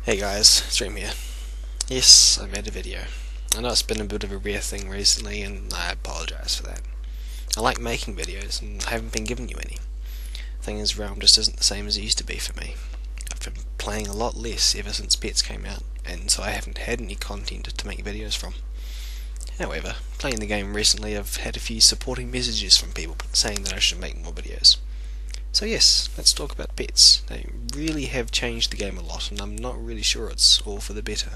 Hey guys, it's Rem here. Yes, I made a video. I know it's been a bit of a rare thing recently and I apologise for that. I like making videos and I haven't been giving you any. Thing is, Realm just isn't the same as it used to be for me. I've been playing a lot less ever since Pets came out, and so I haven't had any content to make videos from. However, playing the game recently I've had a few supporting messages from people saying that I should make more videos. So yes, let's talk about pets. They really have changed the game a lot and I'm not really sure it's all for the better.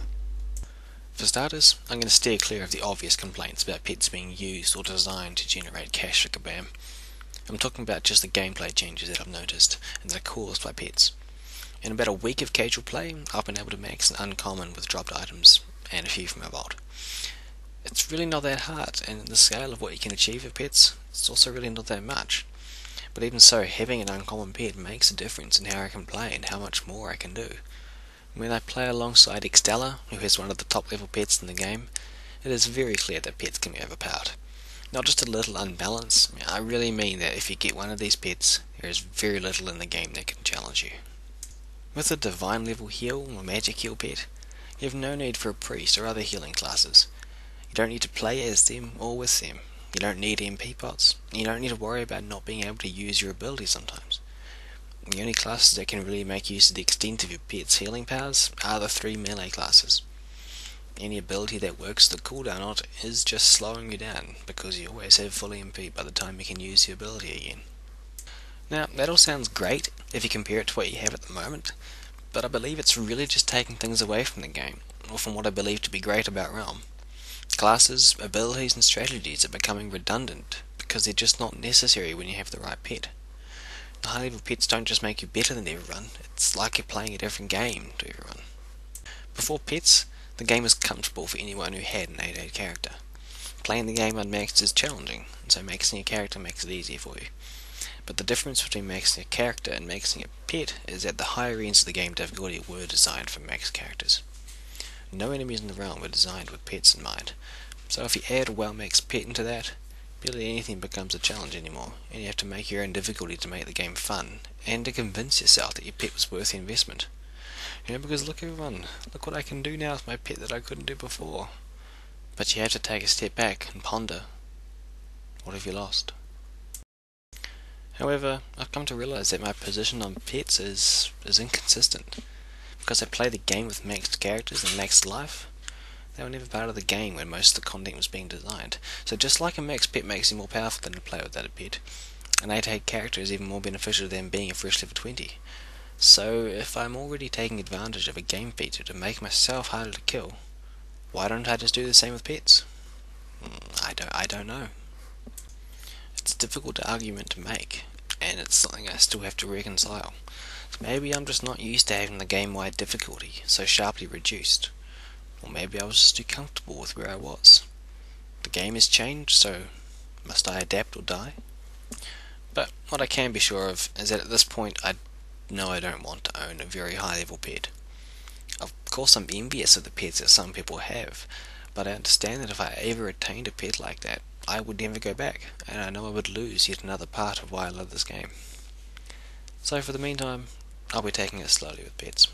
For starters, I'm going to steer clear of the obvious complaints about pets being used or designed to generate cash for kabam. I'm talking about just the gameplay changes that I've noticed and that are caused by pets. In about a week of casual play, I've been able to max an uncommon with dropped items and a few from my vault. It's really not that hard, and in the scale of what you can achieve with pets, it's also really not that much. But even so, having an uncommon pet makes a difference in how I can play and how much more I can do. When I play alongside Xtella, who has one of the top level pets in the game, it is very clear that pets can be overpowered. Not just a little unbalanced, I really mean that if you get one of these pets, there is very little in the game that can challenge you. With a divine level heal or magic heal pet, you have no need for a priest or other healing classes. You don't need to play as them or with them. You don't need MP pots, and you don't need to worry about not being able to use your ability sometimes. The only classes that can really make use of the extent of your pet's healing powers are the 3 melee classes. Any ability that works the cooldown on it is just slowing you down, because you always have full MP by the time you can use the ability again. Now, that all sounds great if you compare it to what you have at the moment, but I believe it's really just taking things away from the game, or from what I believe to be great about Realm. Classes, abilities and strategies are becoming redundant, because they're just not necessary when you have the right pet. The high level pets don't just make you better than everyone, it's like you're playing a different game to everyone. Before pets, the game was comfortable for anyone who had an 8/8 character. Playing the game unmaxed is challenging, and so maxing a character makes it easier for you. But the difference between maxing a character and maxing a pet is that the higher ends of the game difficulty were designed for maxed characters. No enemies in the realm were designed with pets in mind, so if you add a well-maxed pet into that, barely anything becomes a challenge anymore, and you have to make your own difficulty to make the game fun, and to convince yourself that your pet was worth the investment. Because look everyone, look what I can do now with my pet that I couldn't do before. But you have to take a step back and ponder, what have you lost? However, I've come to realise that my position on pets is inconsistent. Because I play the game with maxed characters and maxed life, they were never part of the game when most of the content was being designed. So just like a maxed pet makes you more powerful than to play without a pet, an 8/8 character is even more beneficial than being a fresh level 20. So if I'm already taking advantage of a game feature to make myself harder to kill, why don't I just do the same with pets? I don't know. It's a difficult argument to make, and it's something I still have to reconcile. So maybe I'm just not used to having the game-wide difficulty so sharply reduced. Or maybe I was just too comfortable with where I was. The game has changed, so must I adapt or die? But what I can be sure of is that at this point I know I don't want to own a very high level pet. Of course I'm envious of the pets that some people have, but I understand that if I ever attained a pet like that, I would never go back, and I know I would lose yet another part of why I love this game. So for the meantime, I'll be taking it slowly with pets.